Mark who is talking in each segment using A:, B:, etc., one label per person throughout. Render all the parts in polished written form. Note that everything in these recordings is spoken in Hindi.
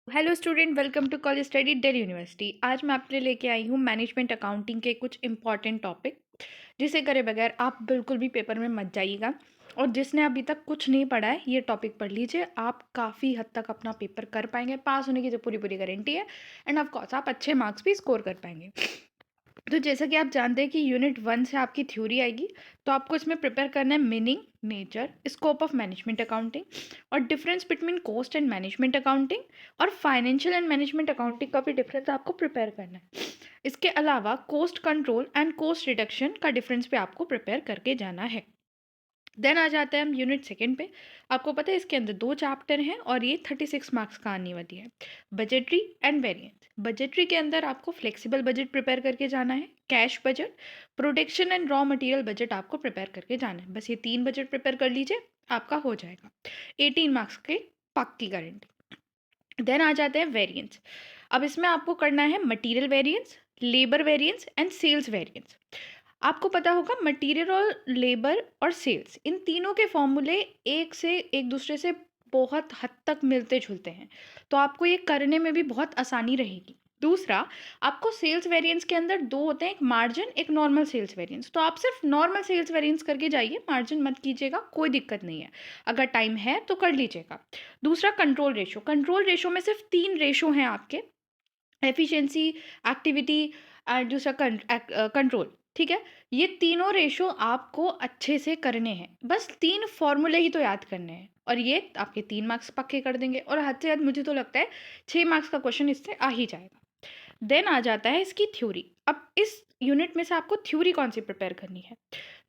A: Hello student, welcome to college study Delhi university. आज मैं आपके लिए लेके आई हूँ मैनेजमेंट अकाउंटिंग के कुछ इंपॉर्टेंट टॉपिक, जिसे करे बगैर आप बिल्कुल भी पेपर में मत जाइएगा। और जिसने अभी तक कुछ नहीं पढ़ा है, ये टॉपिक पढ़ लीजिए। आप काफ़ी हद तक अपना पेपर कर पाएंगे, पास होने की जो पूरी पूरी गारंटी है। एंड ऑफ कोर्स आप अच्छे मार्क्स भी स्कोर कर पाएंगे। तो जैसा कि आप जानते हैं कि यूनिट 1 से आपकी थ्योरी आएगी, तो आपको इसमें प्रिपेयर करना है meaning, nature, scope of management accounting और difference between cost and management accounting और फाइनेंशियल एंड मैनेजमेंट अकाउंटिंग का भी डिफरेंस आपको प्रिपेयर करना है। इसके अलावा cost control and cost reduction का डिफरेंस भी आपको प्रिपेयर करके जाना है। देन आ जाते हैं हम यूनिट सेकंड पे। आपको पता है इसके अंदर 2 चैप्टर हैं और ये 36 मार्क्स का आने वाली है। Budgetary and variance. बजटरी के अंदर आपको फ्लेक्सिबल बजट प्रिपेयर करके जाना है, cash budget, production and raw material budget आपको प्रिपेयर करके जाना है। बस ये 3 बजट प्रिपेयर कर लीजिए, आपका हो जाएगा 18 मार्क्स के पक्की गारंटी। देन आ जाते हैं वेरिएंस। अब इसमें आपको करना है material variance, labour variance and sales variance. आपको पता होगा मटेरियल और लेबर और सेल्स, इन तीनों के फॉर्मूले एक दूसरे से बहुत हद तक मिलते जुलते हैं, तो आपको ये करने में भी बहुत आसानी रहेगी। दूसरा, आपको सेल्स वेरिएंस के अंदर दो होते हैं, एक मार्जिन, एक नॉर्मल सेल्स वेरिएंस। तो आप सिर्फ नॉर्मल सेल्स वेरिएंस करके जाइए, मार्जिन मत कीजिएगा, कोई दिक्कत नहीं है। अगर टाइम है तो कर लीजिएगा। दूसरा, कंट्रोल रेशो। कंट्रोल रेशो में सिर्फ 3 रेशो हैं आपके, एफिशिएंसी, एक्टिविटी एंड दूसरा कंट्रोल। ठीक है, ये तीनों रेशो आपको अच्छे से करने हैं। बस 3 फॉर्मूले ही तो याद करने हैं और ये आपके 3 मार्क्स पक्के कर देंगे। और हद से हद मुझे तो लगता है 6 मार्क्स का क्वेश्चन इससे आ ही जाएगा। देन आ जाता है इसकी थ्योरी। अब इस यूनिट में से आपको थ्योरी कौन सी प्रिपेयर करनी है?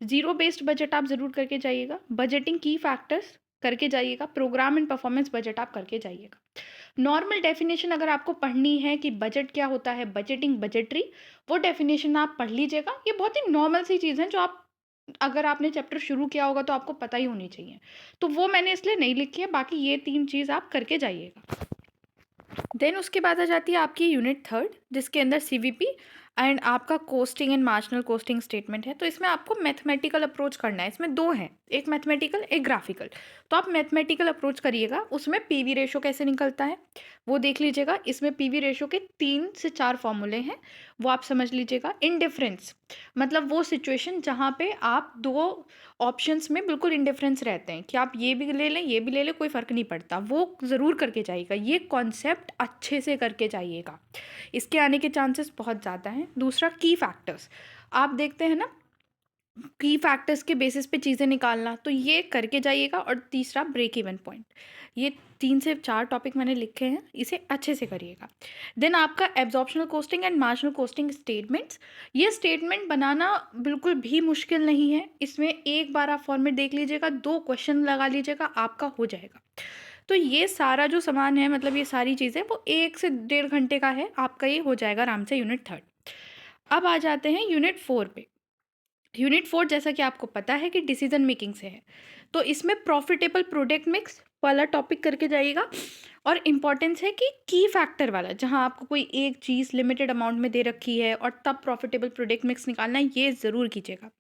A: जीरो बेस्ड बजट आप ज़रूर करके जाइएगा, बजटिंग की फैक्टर्स करके जाइएगा, प्रोग्राम एंड परफॉर्मेंस बजट आप करके जाइएगा। नॉर्मल डेफिनेशन अगर आपको पढ़नी है कि बजट क्या होता है, बजटिंग, बजटरी, वो डेफिनेशन आप पढ़ लीजिएगा। ये बहुत ही नॉर्मल सी चीज़ है जो आप, अगर आपने चैप्टर शुरू किया होगा तो आपको पता ही होनी चाहिए। तो वो मैंने इसलिए नहीं लिखी है, बाकी ये 3 चीज़ आप करके जाइएगा। देन उसके बाद आ जाती है आपकी यूनिट 3, जिसके अंदर सीवीपी एंड आपका costing and marginal costing statement है। तो इसमें आपको मैथमेटिकल अप्रोच करना है। इसमें 2 हैं, एक मैथमेटिकल, एक ग्राफिकल। तो आप मैथमेटिकल अप्रोच करिएगा, उसमें पीवी रेशो कैसे निकलता है वो देख लीजिएगा। इसमें पीवी रेशो के 3 से 4 फॉर्मूले हैं, वो आप समझ लीजिएगा। इनडिफरेंस मतलब वो सिचुएशन जहाँ पे आप 2 ऑप्शंस में बिल्कुल इंडिफरेंस रहते हैं कि आप ये भी ले लें, ये भी ले लें, कोई फ़र्क नहीं पड़ता, वो ज़रूर करके जाइएगा। ये कॉन्सेप्ट अच्छे से करके जाइएगा, इसके आने के चांसेस बहुत ज़्यादा हैं। दूसरा, की फैक्टर्स। आप देखते हैं ना, की फैक्टर्स के बेसिस पे चीज़ें निकालना, तो ये करके जाइएगा। और तीसरा, ब्रेक इवन पॉइंट। ये 3 से 4 टॉपिक मैंने लिखे हैं, इसे अच्छे से करिएगा। देन आपका absorptional costing and marginal costing statements. ये स्टेटमेंट बनाना बिल्कुल भी मुश्किल नहीं है। इसमें एक बार आप फॉर्मेट देख लीजिएगा, 2 क्वेश्चन लगा लीजिएगा, आपका हो जाएगा। तो ये सारा जो सामान है, मतलब ये सारी चीज़ें, वो 1 से 1.5 घंटे का है, आपका ये हो जाएगा आराम से यूनिट 3। अब आ जाते हैं यूनिट 4 पे। यूनिट 4 जैसा कि आपको पता है कि डिसीजन मेकिंग से है, तो इसमें प्रॉफिटेबल प्रोडक्ट मिक्स वाला टॉपिक करके जाइएगा। और इम्पॉर्टेंस है कि की फैक्टर वाला, जहां आपको कोई एक चीज़ लिमिटेड अमाउंट में दे रखी है और तब प्रॉफिटेबल प्रोडक्ट मिक्स निकालना है, ये ज़रूर कीजिएगा।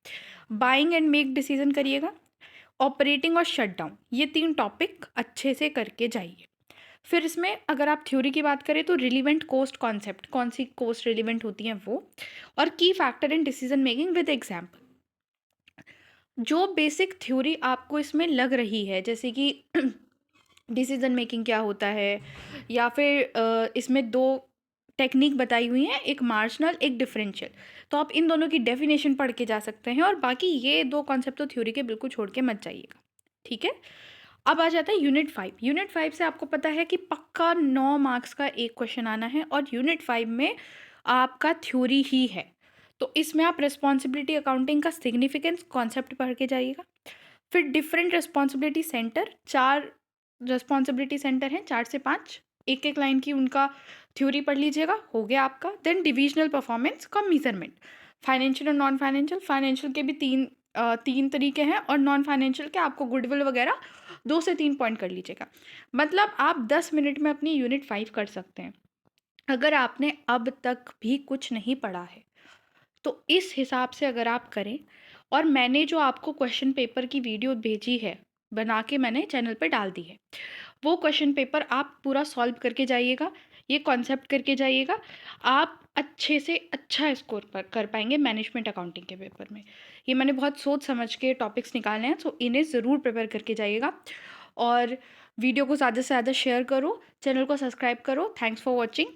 A: बाइंग एंड मेक डिसीजन करिएगा। ऑपरेटिंग और शट डाउन, ये 3 टॉपिक अच्छे से करके जाइए। फिर इसमें अगर आप थ्योरी की बात करें तो रिलीवेंट कोस्ट कॉन्सेप्ट, कौन सी कोस्ट रिलीवेंट होती हैं वो, और की factor in decision making with example. जो बेसिक थ्योरी आपको इसमें लग रही है, जैसे कि डिसीजन मेकिंग क्या होता है, या फिर इसमें 2 टेक्निक बताई हुई हैं, एक मार्जिनल, एक डिफरेंशियल। तो आप इन दोनों की डेफिनेशन पढ़ के जा सकते हैं, और बाकी ये 2 कॉन्सेप्ट तो थ्योरी के बिल्कुल छोड़ के मत जाइएगा। ठीक है, अब आ जाता है यूनिट 5। यूनिट 5 से आपको पता है कि पक्का 9 मार्क्स का एक क्वेश्चन आना है, और यूनिट 5 में आपका थ्योरी ही है। तो इसमें आप रिस्पॉन्सिबिलिटी अकाउंटिंग का सिग्निफिकेंस कॉन्सेप्ट पढ़ के जाइएगा। फिर different responsibility centre, 4 responsibility centre हैं, 4 से 5, एक एक लाइन की उनका थ्योरी पढ़ लीजिएगा, हो गया आपका। देन डिविजनल परफॉर्मेंस का मेजरमेंट, फाइनेंशियल और नॉन फाइनेंशियल। फाइनेंशियल के भी 3 तरीके हैं, और नॉन फाइनेंशियल के आपको गुडविल वगैरह 2 से 3 पॉइंट कर लीजिएगा। मतलब आप 10 मिनट में अपनी यूनिट 5 कर सकते हैं। अगर आपने अब तक भी कुछ नहीं पढ़ा है, तो इस हिसाब से अगर आप करें, और मैंने जो आपको क्वेश्चन पेपर की वीडियो भेजी है, बना के मैंने चैनल पे डाल दी है, वो क्वेश्चन पेपर आप पूरा सॉल्व करके जाइएगा, ये कॉन्सेप्ट करके जाइएगा, आप अच्छे से अच्छा स्कोर कर पाएंगे मैनेजमेंट अकाउंटिंग के पेपर में। ये मैंने बहुत सोच समझ के टॉपिक्स निकाले हैं, सो इन्हें ज़रूर प्रिपेयर करके जाइएगा। और वीडियो को ज़्यादा से ज़्यादा शेयर करो, चैनल को सब्सक्राइब करो। Thanks for watching.